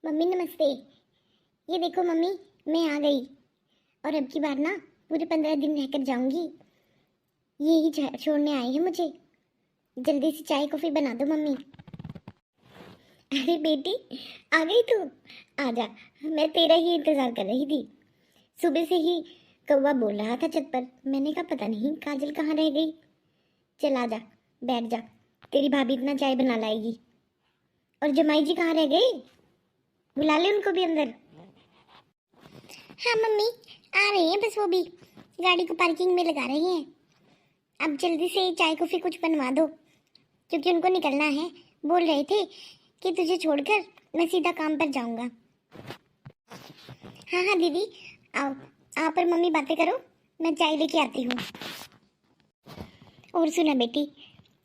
Mummy नमस्ते। ये देखो मम्मी, मैं आ गई और अब की बार ना पूरे 15 दिन रहकर जाऊंगी। यही छोड़ने आए हैं मुझे। जल्दी से चाय कॉफी बना दो मम्मी। अरे बेटी, आ गई तू। आजा, मैं तेरा ही इंतजार कर रही थी। सुबह से ही कौवा बोल रहा था छत पर। मैंने कहा पता नहीं काजल कहाँ रह गई। चल आजा, बैठ जा, तेरी भाभी इतना चाय बना लाएगी। और जमाई जी कहाँ रह गए? बुला ले उनको भी अंदर। हाँ मम्मी, आ रही हैं, बस वो भी गाड़ी को पार्किंग में लगा रही हैं। अब जल्दी से चाय कॉफी कुछ बनवा दो, क्योंकि उनको निकलना है। बोल रहे थे कि तुझे छोड़कर मैं सीधा काम पर जाऊंगा। हाँ हाँ दीदी, आओ, आप और मम्मी बातें करो, मैं चाय लेके आती हूँ। और सुना बेटी,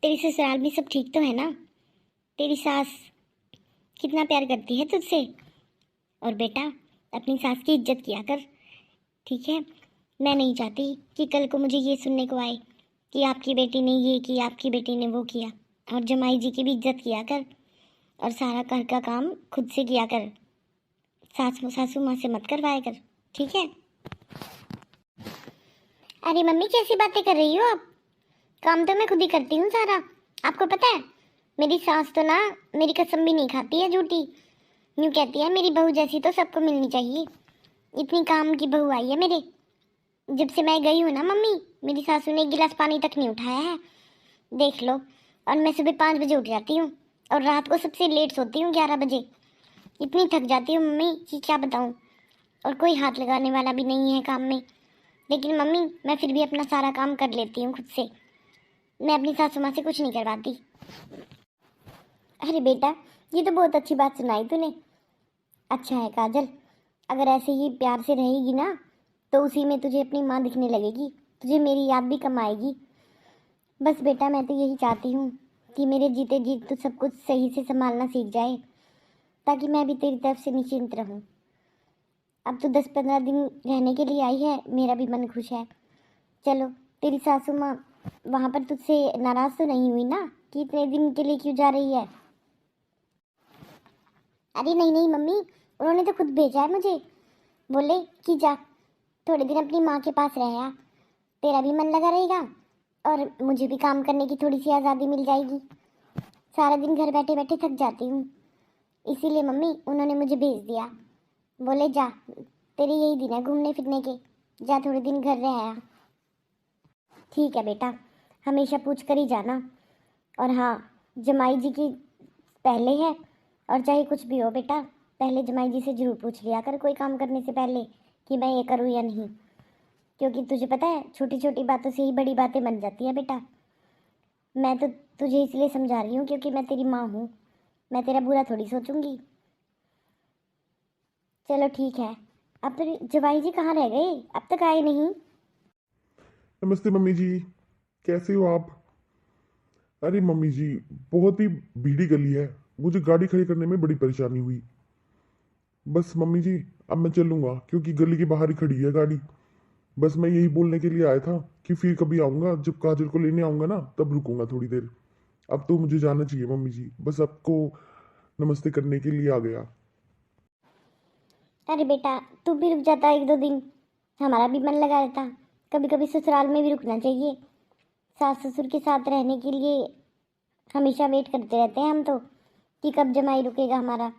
तेरी ससुराल में सब ठीक तो है ना? तेरी सास कितना प्यार करती है तुझसे। और बेटा, अपनी सास की इज्जत किया कर, ठीक है? मैं नहीं चाहती कि कल को मुझे ये सुनने को आए कि आपकी बेटी ने ये किया, आपकी बेटी ने वो किया। और जमाई जी की भी इज्जत किया कर, और सारा घर का काम खुद से किया कर। सासू माँ से मत करवाया कर, ठीक है? अरे मम्मी, कैसी बातें कर रही हो आप? काम तो मैं खुद ही करती हूँ सारा। आपको पता है, मेरी सास तो ना मेरी कसम भी नहीं खाती है झूठी। यूँ कहती है मेरी बहू जैसी तो सबको मिलनी चाहिए। इतनी काम की बहू आई है मेरे। जब से मैं गई हूँ ना मम्मी, मेरी सासू ने एक गिलास पानी तक नहीं उठाया है, देख लो। और मैं सुबह 5 बजे उठ जाती हूँ और रात को सबसे लेट सोती हूँ 11 बजे। इतनी थक जाती हूँ मम्मी कि क्या बताऊँ। और कोई हाथ लगाने वाला भी नहीं है काम में। लेकिन मम्मी, मैं फिर भी अपना सारा काम कर लेती हूँ खुद से। मैं अपनी सासू माँ से कुछ नहीं करवाती। अरे बेटा, ये तो बहुत अच्छी बात सुनाई तूने। अच्छा है काजल, अगर ऐसे ही प्यार से रहेगी ना तो उसी में तुझे अपनी माँ दिखने लगेगी, तुझे मेरी याद भी कम आएगी। बस बेटा, मैं तो यही चाहती हूँ कि मेरे जीते जी तो सब कुछ सही से संभालना सीख जाए, ताकि मैं भी तेरी तरफ से निश्चिंत रहूँ। अब तो 10-15 दिन रहने के लिए आई है, मेरा भी मन खुश है। चलो, तेरी सासू माँ वहाँ पर तुझसे नाराज़ तो नहीं हुई ना कि इतने दिन के लिए क्यों जा रही है? अरे नहीं नहीं मम्मी, उन्होंने तो खुद भेजा है मुझे। बोले कि जा, थोड़े दिन अपनी माँ के पास रह आ, तेरा भी मन लगा रहेगा और मुझे भी काम करने की थोड़ी सी आज़ादी मिल जाएगी। सारा दिन घर बैठे बैठे थक जाती हूँ, इसीलिए मम्मी उन्होंने मुझे भेज दिया। बोले जा, तेरे यही दिन है घूमने फिरने के, जा थोड़े दिन घर रह आ। ठीक है बेटा, हमेशा पूछ कर ही जाना। और हाँ, जमाई जी की पहले है, और चाहे कुछ भी हो बेटा, पहले जमाई जी से जरूर पूछ लिया कर कोई काम करने से पहले कि मैं ये करूँ या नहीं। क्योंकि तुझे पता है, छोटी छोटी बातों से ही बड़ी बातें बन जाती हैं बेटा। मैं तो तुझे इसलिए समझा रही हूँ क्योंकि मैं तेरी माँ हूँ, मैं तेरा बुरा थोड़ी सोचूंगी। चलो ठीक है। अब तो जवाई जी कहाँ रह गए, अब तक आए नहीं। नमस्ते मम्मी जी, कैसे हो आप? अरे मम्मी जी, बहुत ही भीड़ी गली है, मुझे गाड़ी खड़ी करने में बड़ी परेशानी हुई। बस मम्मी जी, अब मैं चलूंगा क्योंकि गली के बाहर ही खड़ी है गाड़ी। बस मैं यही बोलने के लिए आया था कि फिर कभी आऊंगा, जब काजल को लेने आऊंगा ना तब रुकूंगा थोड़ी देर। अब तो मुझे जाना चाहिए मम्मी जी, बस आपको नमस्ते करने के लिए आ गया। अरे बेटा, तू भी रुक जाता 1-2 दिन, हमारा भी मन लगा रहता। कभी कभी ससुराल में भी रुकना चाहिए। सास ससुर के साथ रहने के लिए हमेशा वेट करते रहते हैं हम तो कि कब जमाई रुकेगा हमारा।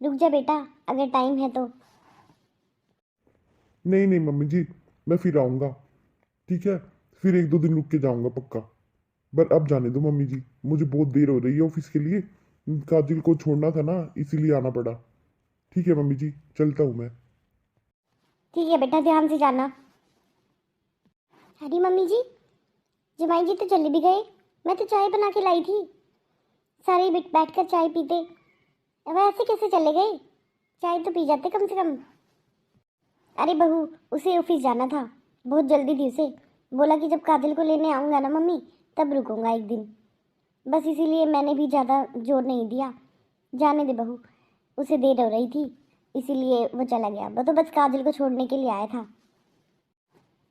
रुक जा बेटा, अगर टाइम है तो। नहीं नहीं मम्मी जी, मैं फिर आऊंगा, ठीक है? फिर 1-2 दिन रुक के जाऊंगा पक्का। पर अब जाने दो मम्मी जी, मुझे बहुत देर हो रही है ऑफिस के लिए। काजल को छोड़ना था ना, इसीलिए आना पड़ा। ठीक है मम्मी जी, चलता हूँ मैं। ठीक है बेटा, ध्यान से जाना। अरे मम्मी जी, जमाई जी तो चले भी गए। मैं तो चाय बना के लाई थी, सारे बैठ कर चाय पीते। अब ऐसे कैसे चले गए? चाय तो पी जाते कम से कम। अरे बहू, उसे ऑफिस जाना था, बहुत जल्दी थी उसे। बोला कि जब काजल को लेने आऊँगा ना मम्मी, तब रुकूंगा 1 दिन। बस इसीलिए मैंने भी ज़्यादा जोर नहीं दिया। जाने दे बहू, उसे देर हो रही थी, इसीलिए वो चला गया। वो तो बस काजल को छोड़ने के लिए आया था।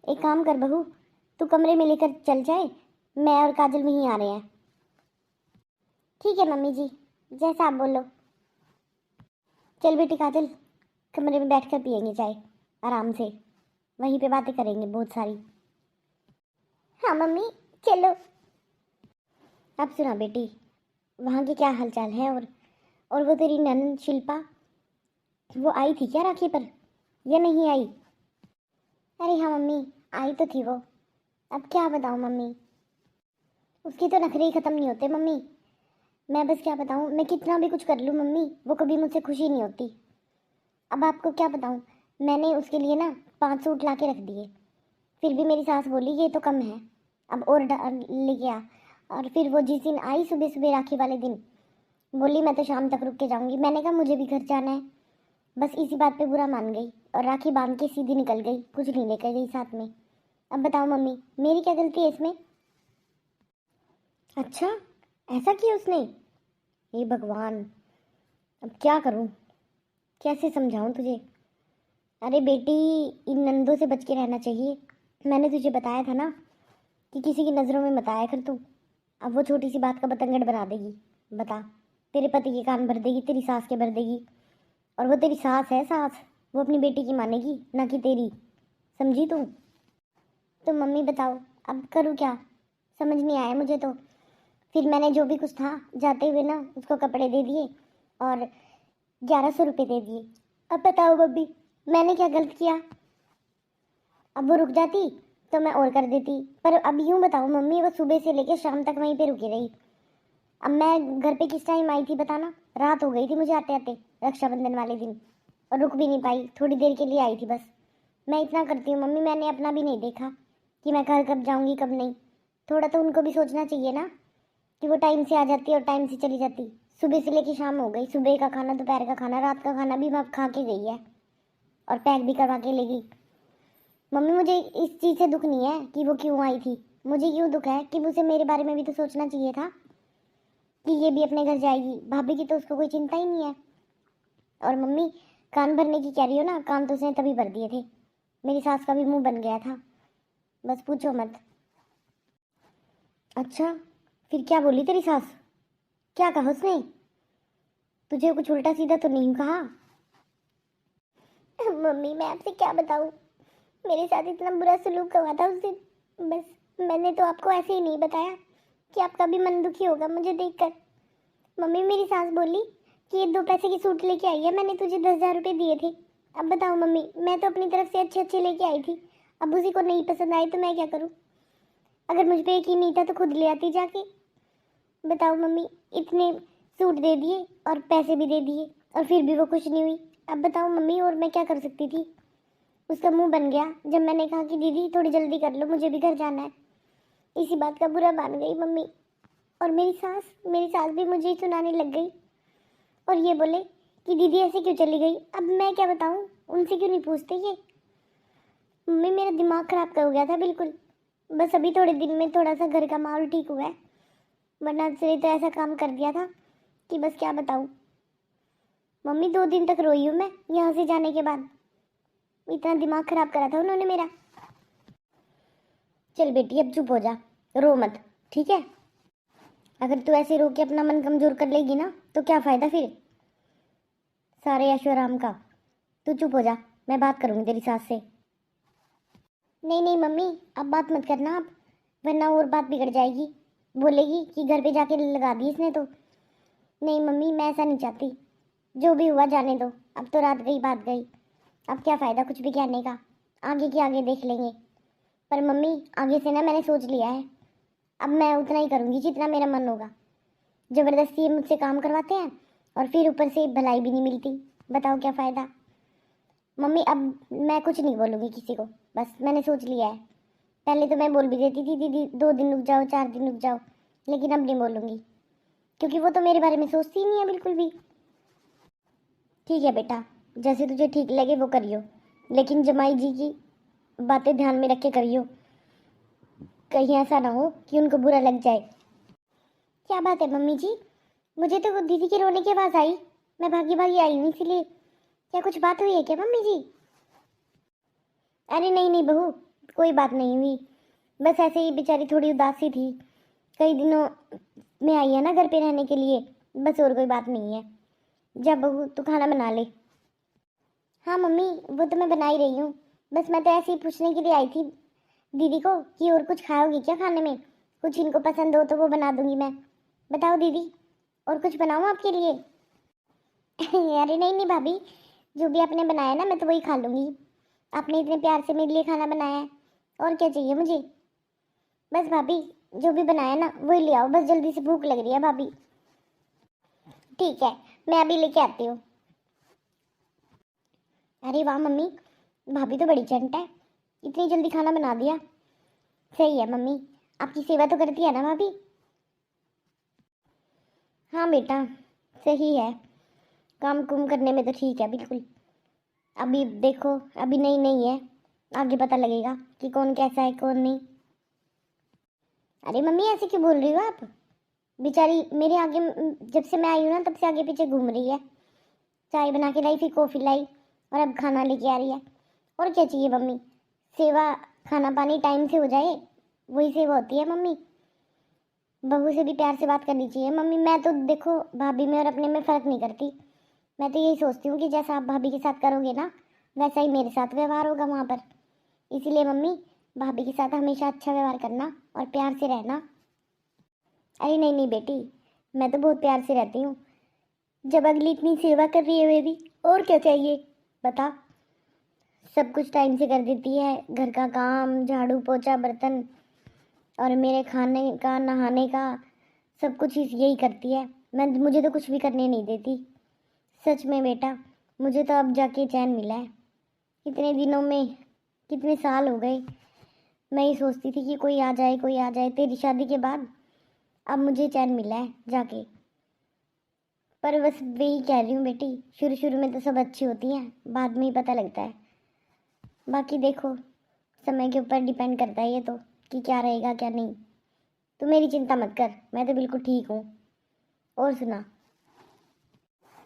एक काम कर बहू, तू कमरे में लेकर चल जाए, मैं और काजल वहीं आ रहे हैं। ठीक है मम्मी जी, जैसा आप बोलो। चल बेटी काजल, कमरे में बैठ कर पियेंगे चाय आराम से, वहीं पे बातें करेंगे बहुत सारी। हाँ मम्मी चलो। अब सुना बेटी, वहाँ के क्या हालचाल है? और वो तेरी ननद शिल्पा, वो आई थी क्या राखी पर या नहीं आई? अरे हाँ मम्मी, आई तो थी वो। अब क्या बताऊँ मम्मी, उसके तो नखरे ही ख़त्म नहीं होते मम्मी। मैं बस क्या बताऊँ, मैं कितना भी कुछ कर लूँ मम्मी, वो कभी मुझसे खुशी नहीं होती। अब आपको क्या बताऊँ, मैंने उसके लिए ना 5 सूट ला के रख दिए, फिर भी मेरी सास बोली ये तो कम है, अब और लेके आ। और फिर वो जिस दिन आई सुबह सुबह राखी वाले दिन, बोली मैं तो शाम तक रुक के जाऊंगी। मैंने कहा मुझे भी घर जाना है। बस इसी बात पे बुरा मान गई और राखी बांध के सीधी निकल गई, कुछ नहीं लेकर गई साथ में। अब बताओ मम्मी, मेरी क्या गलती है इसमें? अच्छा, ऐसा किया उसने? हे भगवान, अब क्या करूं, कैसे समझाऊं तुझे? अरे बेटी, इन नंदों से बच के रहना चाहिए। मैंने तुझे बताया था ना कि किसी की नज़रों में मत आया कर तू। अब वो छोटी सी बात का बतंगड़ बना देगी। बता, तेरे पति के कान भर देगी, तेरी सास के भर देगी। और वो तेरी सास है, सास, वो अपनी बेटी की मानेगी ना कि तेरी, समझी तू? तो मम्मी बताओ, अब करूँ क्या? समझ नहीं आया मुझे तो। फिर मैंने जो भी कुछ था जाते हुए ना उसको कपड़े दे दिए और 1100 रुपये दे दिए। अब बताओ मम्मी, मैंने क्या गलत किया? अब वो रुक जाती तो मैं और कर देती, पर अब यूं बताओ मम्मी, वो सुबह से लेकर शाम तक वहीं पे रुकी रही। अब मैं घर पे किस टाइम आई थी बताना? रात हो गई थी मुझे आते आते, रक्षाबंधन वाले दिन, और रुक भी नहीं पाई, थोड़ी देर के लिए आई थी बस। मैं इतना करती हूँ मम्मी, मैंने अपना भी नहीं देखा कि मैं घर कब जाऊँगी कब नहीं। थोड़ा तो उनको भी सोचना चाहिए ना कि वो टाइम से आ जाती और टाइम से चली जाती। सुबह से लेकर शाम हो गई, सुबह का खाना, दोपहर का खाना, रात का खाना भी मैं खा के गई है और पैक भी करवा के ले गई। मम्मी मुझे इस चीज़ से दुख नहीं है कि वो क्यों आई थी, मुझे क्यों दुख है कि मुझे मेरे बारे में भी तो सोचना चाहिए था कि ये भी अपने घर जाएगी। भाभी की तो उसको कोई चिंता ही नहीं है। और मम्मी, कान भरने की कह रही हो ना, कान तो उसने तभी भर दिए थे, मेरी सास का भी मुंह बन गया था, बस पूछो मत। अच्छा, फिर क्या बोली तेरी सास? क्या कहा उसने? तुझे कुछ उल्टा सीधा तो नहीं कहा? मम्मी मैं आपसे क्या बताऊँ, मेरे साथ इतना बुरा सलूक हुआ था उस दिन। बस मैंने तो आपको ऐसे ही नहीं बताया कि आपका भी मन दुखी होगा मुझे देखकर। मम्मी मेरी सास बोली कि ये 2 पैसे की सूट लेके आई है, मैंने तुझे 10,000 रुपये दिए थे। अब बताओ मम्मी, मैं तो अपनी तरफ से अच्छे अच्छे लेके आई थी, अब उसी को नहीं पसंद आए तो मैं क्या करूँ? अगर मुझ पर यकीन नहीं था तो खुद ले आती जाके। बताओ मम्मी, इतने सूट दे दिए और पैसे भी दे दिए और फिर भी वो खुश नहीं हुई। अब बताओ मम्मी, और मैं क्या कर सकती थी? उसका मुंह बन गया जब मैंने कहा कि दीदी थोड़ी जल्दी कर लो, मुझे भी घर जाना है। इसी बात का बुरा मान गई मम्मी। और मेरी सास भी मुझे ही सुनाने लग गई और ये बोले कि दीदी ऐसे क्यों चली गई। अब मैं क्या बताऊं, उनसे क्यों नहीं पूछते ये? मम्मी मेरा दिमाग खराब कर हो गया था बिल्कुल। बस अभी थोड़े दिन में थोड़ा सा घर का माहौल ठीक हुआ है, वरना से तो ऐसा काम कर दिया था कि बस क्या बताऊं। मम्मी 2 दिन तक रोई हूँ मैं यहाँ से जाने के बाद, इतना दिमाग खराब करा था उन्होंने मेरा। चल बेटी अब चुप हो जा, रो मत, ठीक है? अगर तू ऐसे रो के अपना मन कमजोर कर लेगी ना तो क्या फायदा फिर सारे ऐशो आराम का। तू चुप हो जा, मैं बात करूंगी तेरी सास से। नहीं नहीं मम्मी, अब बात मत करना आप, वरना और बात बिगड़ जाएगी, बोलेगी कि घर पे जाके लगा दी इसने तो। नहीं मम्मी, मैं ऐसा नहीं चाहती, जो भी हुआ जाने दो, अब तो रात गई बात गई, अब क्या फ़ायदा कुछ भी कहने का, आगे की आगे देख लेंगे। पर मम्मी आगे से ना मैंने सोच लिया है, अब मैं उतना ही करूँगी जितना मेरा मन होगा। ज़बरदस्ती ये मुझसे काम करवाते हैं और फिर ऊपर से भलाई भी नहीं मिलती, बताओ क्या फ़ायदा। मम्मी अब मैं कुछ नहीं बोलूँगी किसी को, बस मैंने सोच लिया है। पहले तो मैं बोल भी देती थी दीदी 2 दिन रुक जाओ, 4 दिन रुक जाओ, लेकिन अब नहीं बोलूँगी क्योंकि वो तो मेरे बारे में सोचती ही नहीं है बिल्कुल भी। ठीक है बेटा, जैसे तुझे ठीक लगे वो करियो, लेकिन जमाई जी की बातें ध्यान में रख के करियो, कहीं ऐसा ना हो कि उनको बुरा लग जाए। क्या बात है मम्मी जी, मुझे तो वो दीदी के रोने की आवाज़ आई, मैं भागी भागी आई हूँ इसीलिए। क्या कुछ बात हुई है क्या मम्मी जी? अरे नहीं नहीं बहू, कोई बात नहीं हुई, बस ऐसे ही बेचारी थोड़ी उदासी थी, कई दिनों में आई है ना घर पे रहने के लिए, बस और कोई बात नहीं है। जा बहू तू खाना बना ले। हाँ मम्मी, वो तो मैं बना ही रही हूँ। बस मैं तो ऐसे ही पूछने के लिए आई थी दीदी को कि और कुछ खाओगी क्या खाने में, कुछ इनको पसंद हो तो वो बना दूंगी मैं। बताओ दीदी, और कुछ बनाऊँ आपके लिए? अरे नहीं नहीं भाभी, जो भी आपने बनाया ना मैं तो वही खा लूँगी। आपने इतने प्यार से मेरे लिए खाना बनाया है, और क्या चाहिए मुझे। बस भाभी, जो भी बनाया ना वही ले आओ, बस जल्दी से भूख लग रही है भाभी। ठीक है, मैं अभी लेके आती हूँ। अरे वाह मम्मी, भाभी तो बड़ी चंट है, इतनी जल्दी खाना बना दिया। सही है मम्मी, आपकी सेवा तो करती है ना भाभी। हाँ बेटा, सही है, काम कुम करने में तो ठीक है बिल्कुल। अभी देखो, अभी नई नई है, आगे पता लगेगा कि कौन कैसा है कौन नहीं। अरे मम्मी ऐसे क्यों बोल रही हो आप? बेचारी मेरे आगे जब से मैं आई हूँ ना तब से आगे पीछे घूम रही है। चाय बना के लाई, फिर कॉफ़ी लाई, और अब खाना लेके आ रही है। और क्या चाहिए मम्मी, सेवा, खाना पानी टाइम से हो जाए वही सेवा होती है मम्मी। बहू से भी प्यार से बात करनी चाहिए मम्मी। मैं तो देखो भाभी में और अपने में फ़र्क नहीं करती। मैं तो यही सोचती हूँ कि जैसा आप भाभी के साथ करोगे ना वैसा ही मेरे साथ व्यवहार होगा वहाँ पर। इसीलिए मम्मी, भाभी के साथ हमेशा अच्छा व्यवहार करना और प्यार से रहना। अरे नहीं नहीं बेटी, मैं तो बहुत प्यार से रहती हूँ। जब अगली इतनी सेवा कर रही है मेरी, और क्या चाहिए बता। सब कुछ टाइम से कर देती है, घर का काम, झाड़ू पोछा बर्तन, और मेरे खाने का नहाने का सब कुछ यही करती है। मुझे तो कुछ भी करने नहीं देती। सच में बेटा, मुझे तो अब जाके चैन मिला है। इतने दिनों में, कितने साल हो गए, मैं ही सोचती थी कि कोई आ जाए कोई आ जाए। तेरी शादी के बाद अब मुझे चैन मिला है जाके। पर बस वही कह रही हूँ बेटी, शुरू शुरू में तो सब अच्छी होती हैं, बाद में ही पता लगता है। बाकी देखो, समय के ऊपर डिपेंड करता है ये तो, कि क्या रहेगा क्या नहीं। तू मेरी चिंता मत कर, मैं तो बिल्कुल ठीक हूँ। और सुना।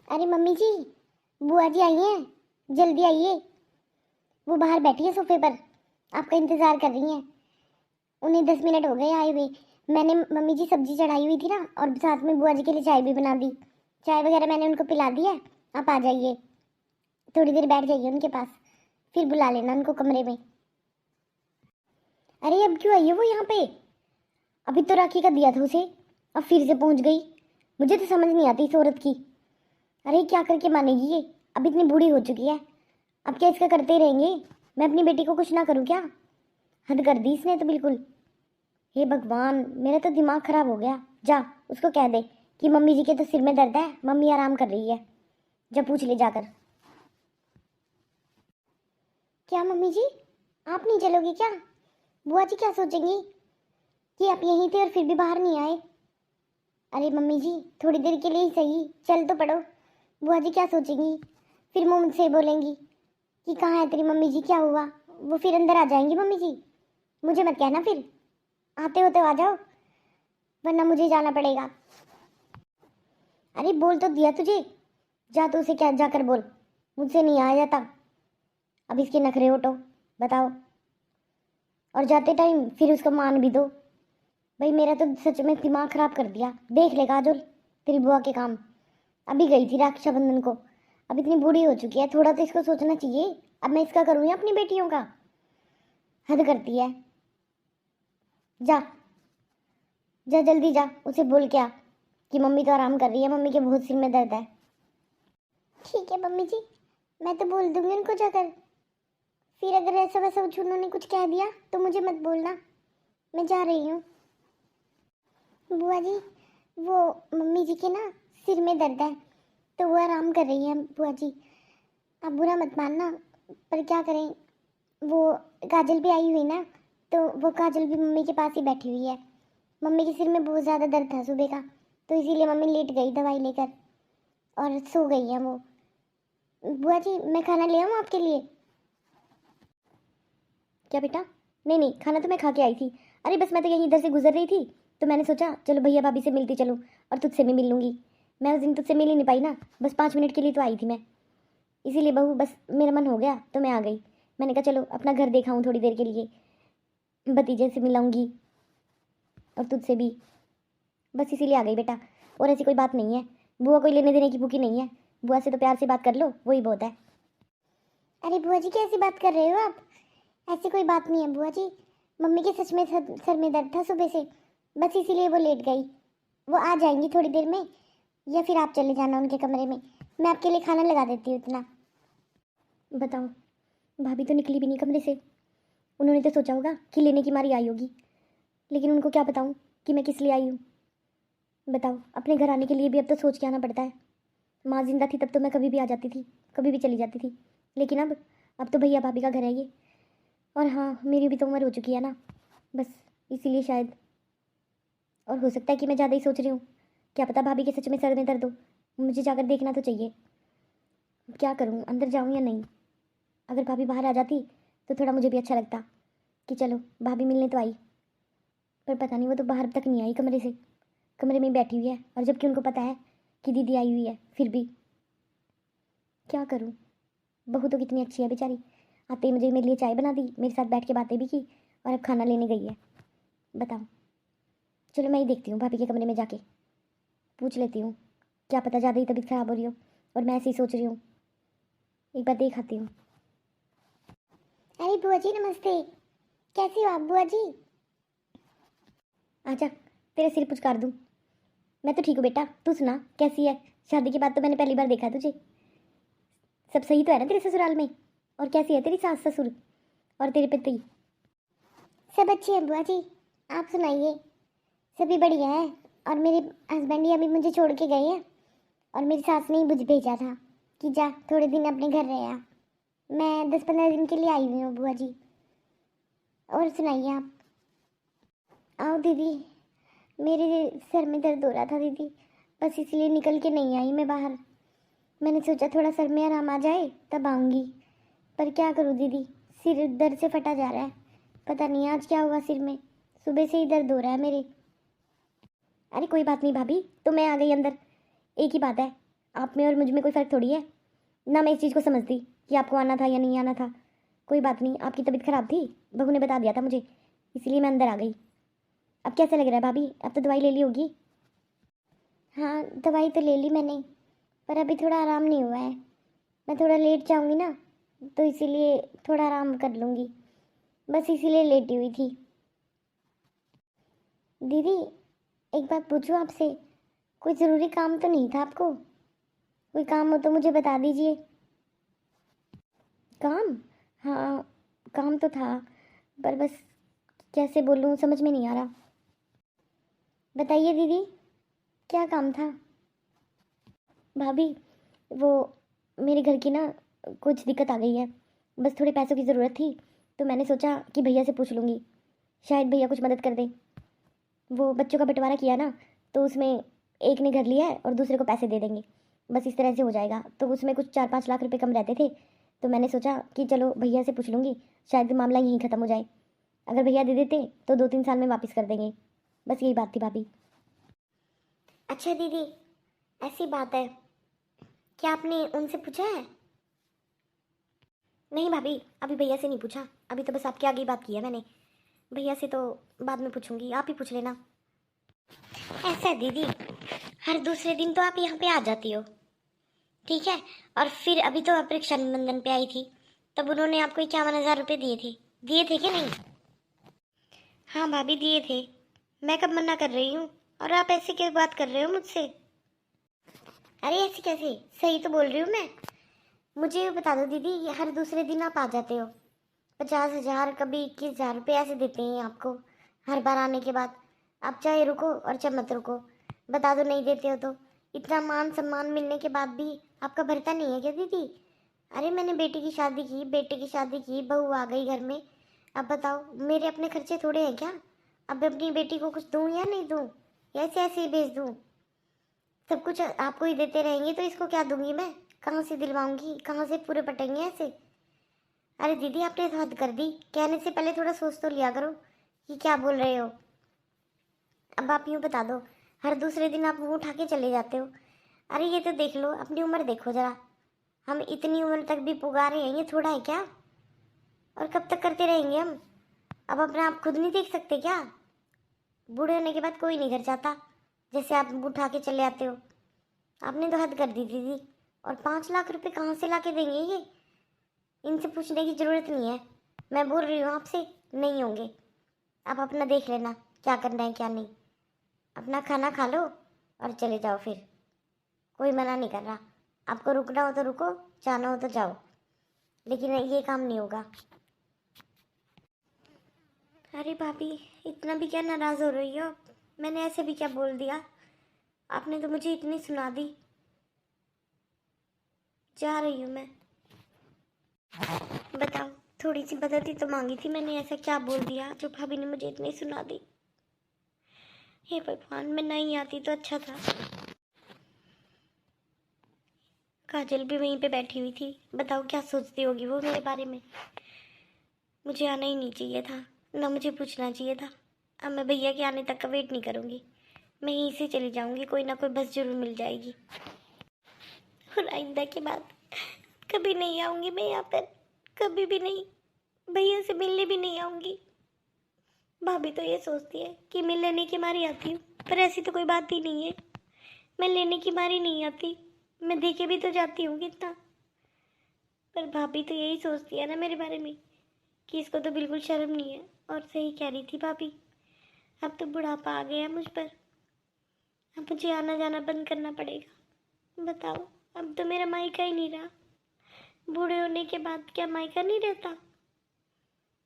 अरे मम्मी जी, बुआ जी आई हैं, जल्दी आइए। वो बाहर बैठी है सोफे पर, आपका इंतज़ार कर रही हैं। उन्हें 10 मिनट हो गए आए हुए। मैंने मम्मी जी सब्जी चढ़ाई हुई थी ना, और साथ में बुआ जी के लिए चाय भी बना दी। चाय वगैरह मैंने उनको पिला दी है। आप आ जाइए, थोड़ी देर बैठ जाइए उनके पास, फिर बुला लेना उनको कमरे में। अरे अब क्यों आई है वो यहाँ पे? अभी तो राखी का दिया था उसे, अब फिर से पहुँच गई। मुझे तो समझ नहीं आती इस औरत की। अरे क्या करके मानेगी ये, अब इतनी बूढ़ी हो चुकी है, अब क्या इसका करते ही रहेंगे? मैं अपनी बेटी को कुछ ना करूँ क्या? हद कर दी इसने तो बिल्कुल। हे भगवान, मेरा तो दिमाग खराब हो गया। जा उसको कह दे कि मम्मी जी के तो सिर में दर्द है, मम्मी आराम कर रही है। जा पूछ ले जाकर। क्या मम्मी जी, आप नहीं चलोगी क्या? बुआ जी क्या सोचेंगी कि आप यहीं थे और फिर भी बाहर नहीं आए? अरे मम्मी जी, थोड़ी देर के लिए ही सही, चल तो पड़ो। बुआ जी क्या सोचेंगी, फिर मुंह से बोलेंगी कि कहाँ है तेरी मम्मी जी, क्या हुआ? वो फिर अंदर आ जाएंगी मम्मी जी। मुझे मत कहना फिर, आते हो तो आ जाओ, वरना मुझे जाना पड़ेगा। अरे बोल तो दिया तुझे, जा तो उसे क्या जाकर बोल, मुझसे नहीं आया जाता। अब इसके नखरे उठो, बताओ। और जाते टाइम फिर उसको मान भी दो। भाई मेरा तो सच में दिमाग खराब कर दिया। देख ले काजोल, तेरी बुआ के काम। अभी गई थी रक्षाबंधन को, अब इतनी बूढ़ी हो चुकी है, थोड़ा तो इसको सोचना चाहिए। अब मैं इसका करूँ या अपनी बेटियों का? हद करती है। जा, जा जल्दी जा, उसे बोल क्या कि मम्मी तो आराम कर रही है, मम्मी के बहुत सिर में दर्द है। ठीक है मम्मी जी, मैं तो बोल दूंगी उनको जाकर। फिर अगर ऐसा वैसा उन्होंने कुछ कह दिया तो मुझे मत बोलना। मैं जा रही हूँ। बुआ जी, वो मम्मी जी के ना सिर में दर्द है, तो वो आराम कर रही हैं बुआ जी। आप बुरा मत मानना, पर क्या करें, वो काजल भी आई हुई ना, तो वो काजल भी मम्मी के पास ही बैठी हुई है। मम्मी के सिर में बहुत ज़्यादा दर्द था सुबह का, तो इसीलिए मम्मी लेट गई दवाई लेकर, और सो गई है वो। बुआ जी, मैं खाना ले आऊँ आपके लिए? क्या बेटा? नहीं नहीं, खाना तो मैं खा के आई थी। अरे बस मैं तो यहीं इधर से गुजर रही थी, तो मैंने सोचा चलो भैया भाभी से मिलती चलूँ, और तुझसे भी मिल लूँगी। मैं उस दिन तुझसे मिल ही नहीं पाई ना, बस 5 मिनट के लिए तो आई थी मैं, इसीलिए बहू बस मेरा मन हो गया तो मैं आ गई। मैंने कहा चलो अपना घर देखा हूँ थोड़ी देर के लिए, भतीजे से मिलाऊंगी और तुझसे भी, बस इसीलिए आ गई बेटा। और ऐसी कोई बात नहीं है, बुआ कोई लेने देने की भूखी नहीं है। बुआ से तो प्यार से बात कर लो, वही बहुत है। अरे बुआ जी कैसी बात कर रहे हो आप? ऐसी कोई बात नहीं है बुआ जी। मम्मी के सच में सर में दर्द था सुबह से, बस इसीलिए वो लेट गई। वो आ जाएंगी थोड़ी देर में, या फिर आप चले जाना उनके कमरे में, मैं आपके लिए खाना लगा देती हूँ इतना। बताओ, भाभी तो निकली भी नहीं कमरे से। उन्होंने तो सोचा होगा कि लेने की मारी आई होगी, लेकिन उनको क्या बताऊँ कि मैं किस लिए आई हूँ। बताओ, अपने घर आने के लिए भी अब तो सोच के आना पड़ता है। माँ जिंदा थी तब तो मैं कभी भी आ जाती थी, कभी भी चली जाती थी, लेकिन अब तो भैया भाभी का घर है ये। और हाँ, मेरी भी तो उम्र हो चुकी है ना, बस इसीलिए शायद। और हो सकता है कि मैं ज़्यादा ही सोच रही हूँ, क्या पता भाभी के सच में सर में दर्द हो। मुझे जाकर देखना तो चाहिए। क्या करूँ, अंदर जाऊँ या नहीं? अगर भाभी बाहर आ जाती तो थोड़ा मुझे भी अच्छा लगता कि चलो भाभी मिलने तो आई, पर पता नहीं, वो तो बाहर तक नहीं आई कमरे से, कमरे में ही बैठी हुई है। और जबकि उनको पता है कि दीदी आई हुई है, फिर भी क्या करूँ। बहू तो कितनी अच्छी है बेचारी, आते ही मुझे मेरे लिए चाय बना दी, मेरे साथ बैठ के बातें भी की, और अब खाना लेने गई है। बताओ, चलो मैं ही देखती हूँ भाभी के कमरे में जाके, पूछ लेती हूँ। क्या पता ज़्यादा ही तबीयत ख़राब हो रही हो और मैं ऐसे ही सोच रही हूँ। एक बार देख आती हूँ। अरे बुआ जी नमस्ते, कैसी हो आप बुआ जी? आजा, तेरे सिर पुचकार दूँ। मैं तो ठीक हूँ बेटा, तू सुना कैसी है? शादी के बाद तो मैंने पहली बार देखा है तुझे। सब सही तो है ना तेरे ससुराल में? और कैसी है तेरी सास ससुर और तेरे पति? सब अच्छे हैं बुआ जी, आप सुनाइए। सभी बढ़िया है। और मेरे हस्बैंड ही अभी मुझे छोड़ के गए हैं, और मेरी सास ने ही मुझे भेजा था कि जा थोड़े दिन अपने घर रह आ। मैं 10-15 दिन के लिए आई हुई हूँ बुआ जी। और सुनाइए आप। आओ दीदी, मेरे सर में दर्द हो रहा था दीदी, बस इसलिए निकल के नहीं आई मैं बाहर। मैंने सोचा थोड़ा सर में आराम आ जाए तब आऊँगी, पर क्या करूँ दीदी, सिर दर्द से फटा जा रहा है। पता नहीं आज क्या हुआ सिर में, सुबह से ही दर्द हो रहा है मेरे। अरे कोई बात नहीं भाभी, तो मैं आ गई अंदर। एक ही बात है, आप में और मुझ में कोई फ़र्क थोड़ी है ना। मैं इस चीज़ को समझती कि आपको आना था या नहीं आना था। कोई बात नहीं, आपकी तबीयत ख़राब थी, बहू ने बता दिया था मुझे, इसलिए मैं अंदर आ गई। अब कैसा लग रहा है भाभी? अब तो दवाई ले ली होगी। हाँ दवाई तो ले ली मैंने, पर अभी थोड़ा आराम नहीं हुआ है। मैं थोड़ा लेट जाऊँगी ना, तो इसीलिए थोड़ा आराम कर लूँगी, बस इसीलिए लेटी हुई थी। दीदी एक बात पूछूं आपसे, कोई ज़रूरी काम तो नहीं था आपको? कोई काम हो तो मुझे बता दीजिए। काम? हाँ, काम तो था, पर बस कैसे बोलूँ समझ में नहीं आ रहा। बताइए दीदी, क्या काम था? भाभी, वो मेरे घर की ना कुछ दिक्कत आ गई है, बस थोड़े पैसों की ज़रूरत थी, तो मैंने सोचा कि भैया से पूछ लूँगी, शायद भैया कुछ मदद कर दें। वो बच्चों का बंटवारा किया ना, तो उसमें एक ने घर लिया है और दूसरे को पैसे दे देंगे, बस इस तरह से हो जाएगा। तो उसमें कुछ 4-5 लाख रुपए कम रहते थे, तो मैंने सोचा कि चलो भैया से पूछ लूँगी, शायद मामला यहीं ख़त्म हो जाए। अगर भैया दे देते तो 2-3 साल में वापस कर देंगे। बस यही बात थी भाभी। अच्छा दीदी, ऐसी बात है, क्या आपने उनसे पूछा है? नहीं भाभी, अभी भैया से नहीं पूछा, अभी तो बस आपके आगे ही बात की है मैंने। भैया से तो बाद में पूछूंगी, आप ही पूछ लेना। ऐसा है दीदी, हर दूसरे दिन तो आप यहाँ पे आ जाती हो, ठीक है। और फिर अभी तो आप रक्षाबंधन पे आई थी, तब उन्होंने आपको 51,000 रुपये दिए थे कि नहीं? हाँ भाभी दिए थे, मैं कब मना कर रही हूँ, और आप ऐसे क्यों बात कर रहे हो मुझसे? अरे ऐसे कैसे, सही तो बोल रही हूँ मैं। मुझे ये बता दो दीदी, ये हर दूसरे दिन आप आ जाते हो, 50,000 कभी 21,000 रुपये ऐसे देते हैं आपको हर बार आने के बाद। आप चाहे रुको और चाहे मत रुको, बता दो नहीं देते हो तो। इतना मान सम्मान मिलने के बाद भी आपका भरता नहीं है क्या दीदी? अरे मैंने बेटी की शादी की, बेटे की शादी की, बहू आ गई घर में, अब बताओ मेरे अपने खर्चे थोड़े हैं क्या? अब मैं अपनी बेटी को कुछ दूँ या नहीं दूँ, या ऐसे ऐसे ही भेज दूँ? सब कुछ आपको ही देते रहेंगे तो इसको क्या दूंगी मैं? कहाँ से दिलवाऊंगी, कहाँ से पूरे पटेंगे ऐसे? अरे दीदी आपने तो हद कर दी, कहने से पहले थोड़ा सोच तो लिया करो कि क्या बोल रहे हो। अब आप यूँ बता दो, हर दूसरे दिन आप मुंह उठा के चले जाते हो। अरे ये तो देख लो, अपनी उम्र देखो जरा, हम इतनी उम्र तक भी पुगा रहे हैं, ये थोड़ा है क्या? और कब तक करते रहेंगे हम? अब अपना आप खुद नहीं देख सकते क्या? बूढ़े होने के बाद कोई नहीं घर जाता, जैसे आप उठा के चले आते हो। आपने तो हद कर दी दीदी, और 5 लाख रुपए कहाँ से ला के देंगे ये? इनसे पूछने की ज़रूरत नहीं है। मैं बोल रही हूँ आपसे, नहीं होंगे। आप अपना देख लेना क्या करना है क्या नहीं। अपना खाना खा लो और चले जाओ फिर। कोई मना नहीं कर रहा। आपको रुकना हो तो रुको, जाना हो तो जाओ, लेकिन ये काम नहीं होगा। अरे भाभी, इतना भी क्या नाराज़ हो रही हो? मैंने ऐसे भी क्या बोल दिया? आपने तो मुझे इतनी सुना दी। जा रही हूँ मैं। बताओ, थोड़ी सी मदद ही तो मांगी थी मैंने, ऐसा क्या बोल दिया जो भाभी ने मुझे इतनी सुना दी? हे भगवान, मैं नहीं आती तो अच्छा था। काजल भी वहीं पे बैठी हुई थी। बताओ क्या सोचती होगी वो मेरे बारे में। मुझे आना ही नहीं चाहिए था, ना मुझे पूछना चाहिए था। अब मैं भैया के आने तक का वेट नहीं करूँगी, मैं यहीं से चली जाऊँगी। कोई ना कोई बस जरूर मिल जाएगी। और आइंदा के बाद कभी नहीं आऊँगी मैं यहाँ पर, कभी भी नहीं। भैया से मिलने भी नहीं आऊँगी। भाभी तो ये सोचती है कि मैं लेने की मारी आती हूँ, पर ऐसी तो कोई बात ही नहीं है। मैं लेने की मारी नहीं आती, मैं देखे भी तो जाती हूँ कितना। पर भाभी तो यही सोचती है ना मेरे बारे में कि इसको तो बिल्कुल शर्म नहीं है। और सही कह रही थी भाभी, अब तो बुढ़ापा आ गया मुझ पर। अब मुझे आना जाना बंद करना पड़ेगा। बताओ, अब तो मेरा मायका ही नहीं रहा। बूढ़े होने के बाद क्या मायका नहीं रहता?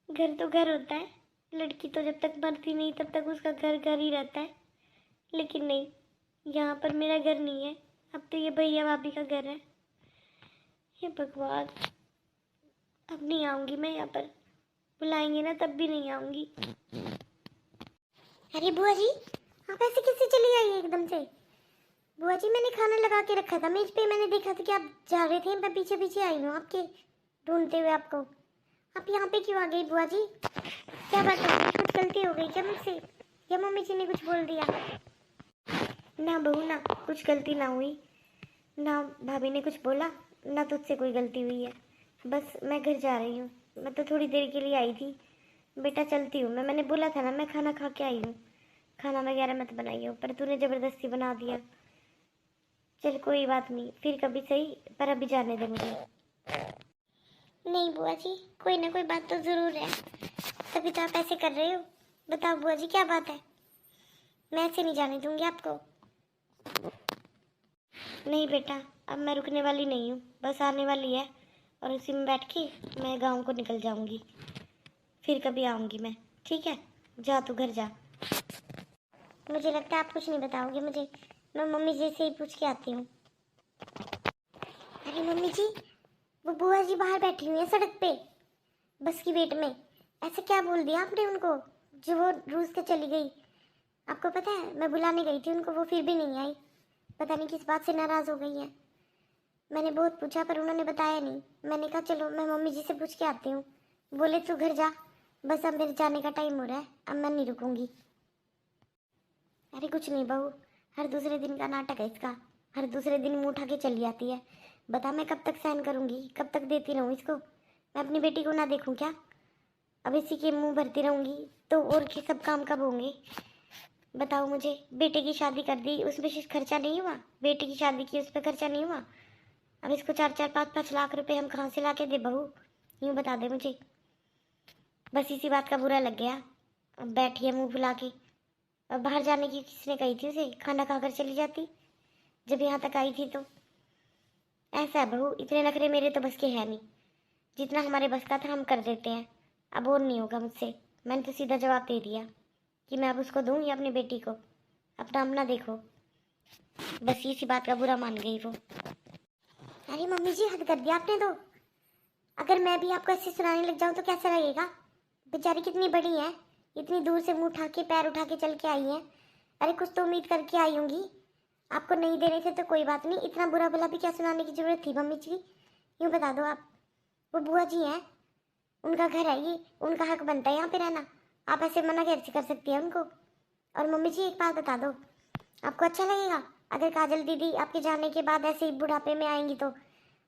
घर तो घर होता है, लड़की तो जब तक मरती नहीं तब तक उसका घर घर ही रहता है। लेकिन नहीं, यहाँ पर मेरा घर नहीं है, अब तो ये भैया भाभी का घर है। हे भगवान, अब नहीं आऊँगी मैं यहाँ पर। बुलाएंगे ना तब भी नहीं आऊँगी। अरे बुआ जी, आप ऐसे कैसे चली आई एकदम से? बुआ जी, मैंने खाना लगा के रखा था मेज पे, मैंने देखा था कि आप जा रहे थे, मैं पीछे पीछे आई हूँ आपके, ढूंढते हुए आपको। आप यहाँ पे क्यों आ गई बुआ जी? क्या बात है, कुछ गलती हो गई क्या मुझसे, या मम्मी जी ने कुछ बोल दिया? ना बहू ना, कुछ गलती ना हुई ना, भाभी ने कुछ बोला ना, तुझसे कोई गलती हुई है। बस मैं घर जा रही हूँ, मैं तो थोड़ी देर के लिए आई थी। बेटा चलती हूँ मैंने बोला था ना, मैं खाना खा के आई हूँ। खाना वगैरह मत बनाइयो, पर तूने ज़बरदस्ती बना दिया। चल कोई बात नहीं, फिर कभी सही, पर अभी जाने दे मुझे। नहीं बुआ जी, कोई ना कोई बात तो ज़रूर है, तभी तो आप ऐसे कर रहे हो। बताओ बुआ जी, क्या बात है? मैं ऐसे नहीं जाने दूंगी आपको। नहीं बेटा, अब मैं रुकने वाली नहीं हूँ, बस आने वाली है और उसी में बैठ के मैं गाँव को निकल जाऊँगी। फिर कभी आऊँगी मैं, ठीक है? जा तू घर जा। मुझे लगता है आप कुछ नहीं बताओगे मुझे, मैं मम्मी जी से ही पूछ के आती हूँ। अरे मम्मी जी, वो बुआ जी बाहर बैठी हुई है सड़क पे, बस की वेट में। ऐसा क्या बोल दिया आपने उनको जो वो रूस के चली गई? आपको पता है, मैं बुलाने गई थी उनको, वो फिर भी नहीं आई। पता नहीं किस बात से नाराज़ हो गई हैं। मैंने बहुत पूछा पर उन्होंने बताया नहीं। मैंने कहा चलो मैं मम्मी जी से पूछ के आती हूँ। बोले तू घर जा, बस अब मेरे जाने का टाइम हो रहा है, अब मैं नहीं रुकूंगी। अरे कुछ नहीं बहू, हर दूसरे दिन का नाटक है इसका, हर दूसरे दिन मुँह उठा के चली आती है। बता मैं कब तक सहन करूँगी, कब तक देती रहूँ इसको? मैं अपनी बेटी को ना देखूँ क्या? अब इसी के मुंह भरती रहूँगी तो और के सब काम कब होंगे? बताओ मुझे, बेटे की शादी कर दी, उसमें से खर्चा नहीं हुआ? बेटे की शादी की, उस पर खर्चा नहीं हुआ? अब इसको 4-4 5-5 लाख रुपए हम कहाँ से ला के दे बहू? यूँ बता दे मुझे। बस इसी बात का बुरा लग गया, अब बैठी है मुँह फुला के। अब बाहर जाने की किसने कही थी उसे? खाना खाकर चली जाती जब यहाँ तक आई थी तो। ऐसा है बहू, इतने नखरे मेरे तो बस के है नहीं। जितना हमारे बस का था हम कर देते हैं, अब और नहीं होगा मुझसे। मैंने तो सीधा जवाब दे दिया कि मैं अब उसको दूँ या अपनी बेटी को, अपना अपना देखो। बस इसी बात का बुरा मान गई वो। अरे मम्मी जी, हद कर दिया आपने तो। अगर मैं भी आपको ऐसे सुनाने लग जाऊँ तो कैसा लगेगा? बेचारी कितनी बड़ी है, इतनी दूर से मुंह उठा के पैर उठा के चल के आई है। अरे कुछ तो उम्मीद करके आई होंगी। आपको नहीं देने थे तो कोई बात नहीं, इतना बुरा भला भी क्या सुनाने की जरूरत थी मम्मी जी? यूँ बता दो आप, वो बुआ जी हैं, उनका घर है ये, उनका हक बनता है यहाँ पे रहना। आप ऐसे मना कैसे कर सकती हैं उनको? और मम्मी जी एक बात बता दो, आपको अच्छा लगेगा अगर काजल दीदी आपके जाने के बाद ऐसे ही बुढ़ापे में आएंगी तो,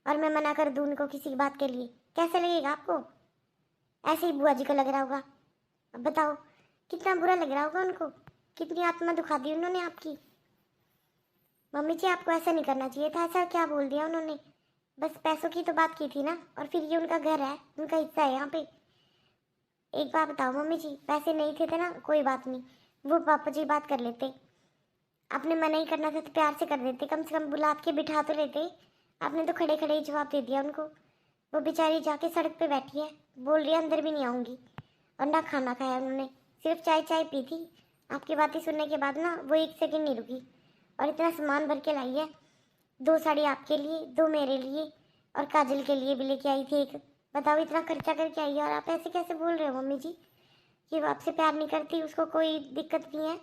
और मैं मना कर दूँ उनको किसी बात के लिए? कैसा लगेगा आपको? ऐसे ही बुआ जी को लग रहा होगा। अब बताओ, कितना बुरा लग रहा होगा उनको, कितनी आत्मा दुखा दी उन्होंने आपकी। मम्मी जी आपको ऐसा नहीं करना चाहिए था, ऐसा क्या बोल दिया उन्होंने? बस पैसों की तो बात की थी ना, और फिर ये उनका घर है, उनका हिस्सा है यहाँ पे। एक बात बताओ मम्मी जी, पैसे नहीं थे ना कोई बात नहीं, वो पापा जी बात कर लेते। आपने मना ही करना था तो प्यार से कर देते, कम से कम बुला के बिठा तो लेते। आपने तो खड़े खड़े ही जवाब दे दिया उनको। वो बेचारी जाके सड़क पे बैठी है, बोल रही है अंदर भी नहीं आऊँगी, और ना खाना खाया उन्होंने, सिर्फ चाय चाय पी थी। आपकी बातें सुनने के बाद ना वो एक सेकंड नहीं रुकी, और इतना सामान भर के लाई है। 2 साड़ी आपके लिए, 2 मेरे लिए, और काजल के लिए भी लेके आई थी एक। बताओ इतना खर्चा करके आई है, और आप ऐसे कैसे बोल रहे हो मम्मी जी कि वो आपसे प्यार नहीं करती, उसको कोई दिक्कत नहीं है?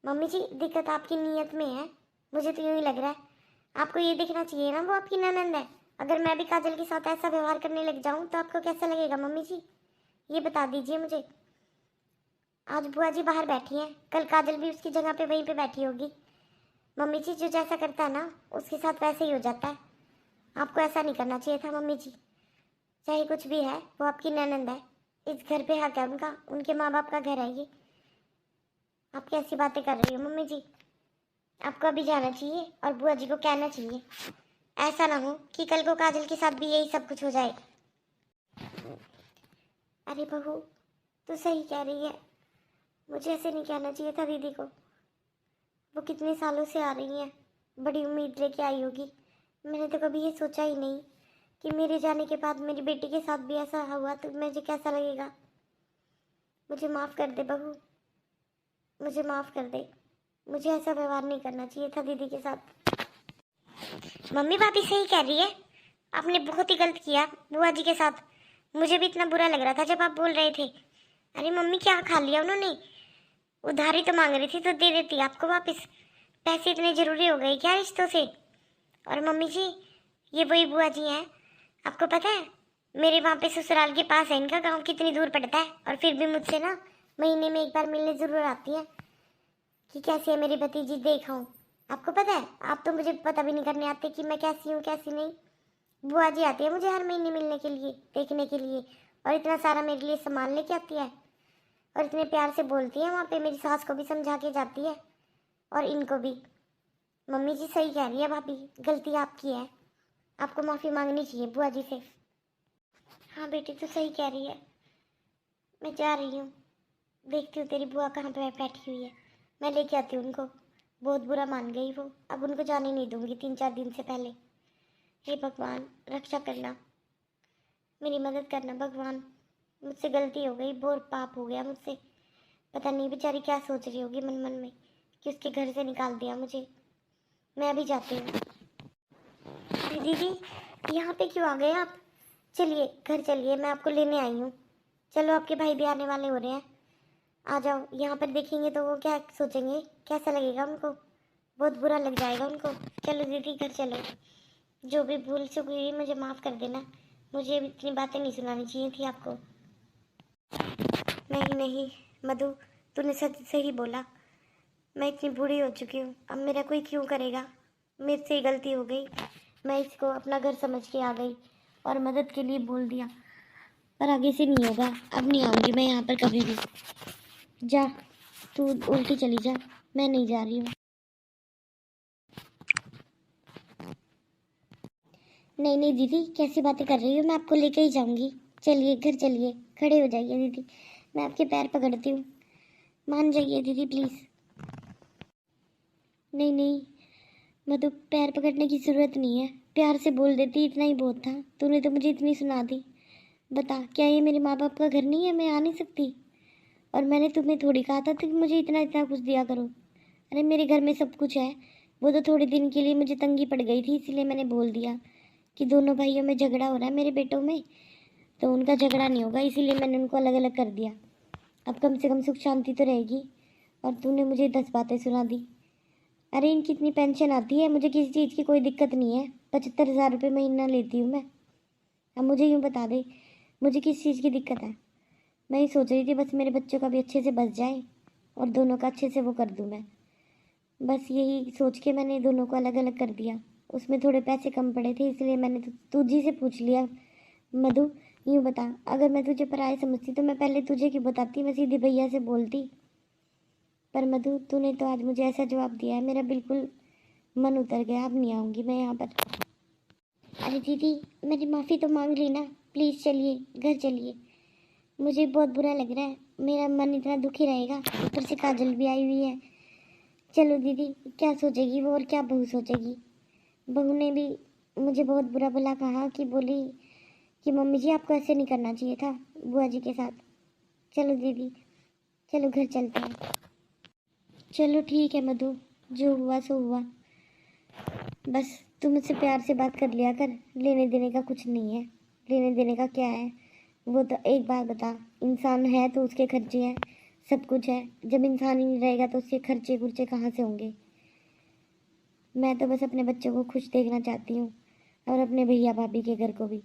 मम्मी जी दिक्कत आपकी नीयत में है, मुझे तो यूँ ही लग रहा है। आपको ये देखना चाहिए ना वो आपकी ननंद है। अगर मैं भी काजल के साथ ऐसा व्यवहार करने लग जाऊँ तो आपको कैसा लगेगा मम्मी जी? ये बता दीजिए मुझे। आज बुआ जी बाहर बैठी हैं, कल काजल भी उसकी जगह पे वहीं पे बैठी होगी। मम्मी जी जो जैसा करता है ना उसके साथ वैसे ही हो जाता है। आपको ऐसा नहीं करना चाहिए था मम्मी जी। चाहे कुछ भी है, वो आपकी ननंद है, इस घर पे हक है उनका, उनके माँ बाप का घर है ये। आप कैसी बातें कर रही हो मम्मी जी? आपको अभी जाना चाहिए और बुआ जी को कहना चाहिए। ऐसा ना हो कि कल को काजल के साथ भी यही सब कुछ हो जाए। अरे बहू तो सही कह रही है, मुझे ऐसे नहीं कहना चाहिए था दीदी को। वो कितने सालों से आ रही हैं, बड़ी उम्मीद लेके आई होगी। मैंने तो कभी ये सोचा ही नहीं कि मेरे जाने के बाद मेरी बेटी के साथ भी ऐसा हुआ तो मुझे कैसा लगेगा। मुझे माफ़ कर दे बहू, मुझे माफ़ कर दे। मुझे ऐसा व्यवहार नहीं करना चाहिए था दीदी के साथ। मम्मी भाभी सही कह रही है, आपने बहुत ही गलत किया बुआ जी के साथ। मुझे भी इतना बुरा लग रहा था जब आप बोल रहे थे। अरे मम्मी क्या खा लिया उन्होंने? उधारी तो मांग रही थी तो दे देती आपको वापस। पैसे इतने ज़रूरी हो गए क्या रिश्तों से? और मम्मी जी ये वही बुआ जी हैं, आपको पता है मेरे वहाँ पे ससुराल के पास है इनका गांव, कितनी दूर पड़ता है, और फिर भी मुझसे ना महीने में एक बार मिलने ज़रूर आती है कि कैसी है मेरी भतीजी, देखाऊँ। आपको पता है, आप तो मुझे पता भी नहीं करने आते कि मैं कैसी हूँ कैसी नहीं। बुआ जी आती है मुझे हर महीने मिलने के लिए, देखने के लिए, और इतना सारा मेरे लिए सामान लेके आती है, और इतने प्यार से बोलती है वहाँ पे, मेरी सास को भी समझा के जाती है और इनको भी। मम्मी जी सही कह रही है भाभी, गलती आपकी है, आपको माफ़ी मांगनी चाहिए बुआ जी से। हाँ बेटी तो सही कह रही है, मैं जा रही हूँ, देखती हूँ तेरी बुआ कहाँ पे बैठी हुई है, मैं लेके आती हूँ उनको। बहुत बुरा मान गई वो, अब उनको जाने नहीं दूंगी 3-4 दिन से पहले। हे भगवान रक्षा करना, मेरी मदद करना भगवान। मुझसे गलती हो गई, बहुत पाप हो गया मुझसे। पता नहीं बेचारी क्या सोच रही होगी मन मन में कि उसके घर से निकाल दिया मुझे। मैं अभी जाती हूँ। अरे दीदी यहाँ पे क्यों आ गए आप? चलिए घर चलिए, मैं आपको लेने आई हूँ। चलो आपके भाई भी आने वाले हो रहे हैं, आ जाओ। यहाँ पर देखेंगे तो वो क्या सोचेंगे, कैसा लगेगा उनको? बहुत बुरा लग जाएगा उनको। चलो दीदी घर चलो, जो भी भूल चूक हुई मुझे माफ़ कर देना, मुझे इतनी बातें नहीं सुनानी चाहिए थी आपको। नहीं नहीं मधु, तूने सच सही बोला, मैं इतनी बूढ़ी हो चुकी हूँ, अब मेरा कोई क्यों करेगा? मेरे से ही गलती हो गई, मैं इसको अपना घर समझ के आ गई और मदद के लिए बोल दिया, पर आगे से नहीं होगा, अब नहीं आऊँगी मैं यहाँ पर कभी भी। जा तू उल्टी चली जा, मैं नहीं जा रही हूँ। नहीं नहीं दीदी कैसी बातें कर रही हो, मैं आपको लेके ही जाऊंगी। चलिए घर चलिए, खड़े हो जाइए दीदी, मैं आपके पैर पकड़ती हूँ, मान जाइए दीदी प्लीज़। नहीं नहीं मधु, पैर पकड़ने की ज़रूरत नहीं है, प्यार से बोल देती इतना ही बहुत था। तूने तो मुझे इतनी सुना दी। बता क्या ये मेरे माँ बाप का घर नहीं है, मैं आ नहीं सकती? और मैंने तुम्हें थोड़ी कहा था कि मुझे इतना इतना कुछ दिया करो। अरे मेरे घर में सब कुछ है, वो तो थोड़े दिन के लिए मुझे तंगी पड़ गई थी, इसलिए मैंने बोल दिया कि दोनों भाइयों में झगड़ा हो रहा है मेरे बेटों में, तो उनका झगड़ा नहीं होगा, इसीलिए मैंने उनको अलग अलग कर दिया। अब कम से कम सुख शांति तो रहेगी। और तूने मुझे 10 बातें सुना दी। अरे इनकी इतनी पेंशन आती है, मुझे किसी चीज़ की कोई दिक्कत नहीं है, 75,000 रुपये महीना लेती हूँ मैं। अब मुझे यूँ बता दे मुझे किस चीज़ की दिक्कत है? मैं ये सोच रही थी बस मेरे बच्चों का भी अच्छे से बच जाए और दोनों का अच्छे से वो कर दूँ मैं। बस यही सोच के मैंने दोनों को अलग अलग कर दिया। उसमें थोड़े पैसे कम पड़े थे इसलिए मैंने तुझी से पूछ लिया। मधु यूँ बता, अगर मैं तुझे पराये समझती तो मैं पहले तुझे क्यों बताती, मैं सीधे भैया से बोलती। पर मधु, तूने तो आज मुझे ऐसा जवाब दिया है, मेरा बिल्कुल मन उतर गया। अब नहीं आऊँगी मैं यहाँ पर। अरे दीदी, मैंने माफ़ी तो मांग ली ना, प्लीज़ चलिए, घर चलिए। मुझे बहुत बुरा लग रहा है, मेरा मन इतना दुखी रहेगा, ऊपर से काजल भी आई हुई है। चलो दीदी, क्या सोचेगी वो और क्या बहू सोचेगी। बहू ने भी मुझे बहुत बुरा भला कहा, कि बोली कि मम्मी जी आपको ऐसे नहीं करना चाहिए था बुआ जी के साथ। चलो दीदी, चलो घर चलते हैं। चलो ठीक है मधु, जो हुआ सो हुआ। बस तू मुझसे प्यार से बात कर लिया कर, लेने देने का कुछ नहीं है। लेने देने का क्या है, वो तो एक बात बता, इंसान है तो उसके खर्चे हैं, सब कुछ है। जब इंसान ही नहीं रहेगा तो उसके खर्चे खुर्चे कहाँ से होंगे। मैं तो बस अपने बच्चों को खुश देखना चाहती हूँ, और अपने भैया भाभी के घर को भी।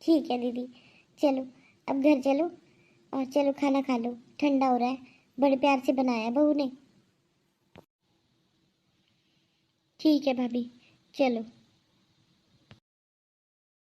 ठीक है दीदी, चलो अब घर चलो, और चलो खाना खा लो, ठंडा हो रहा है, बड़े प्यार से बनाया है बहू ने। ठीक है भाभी, चलो।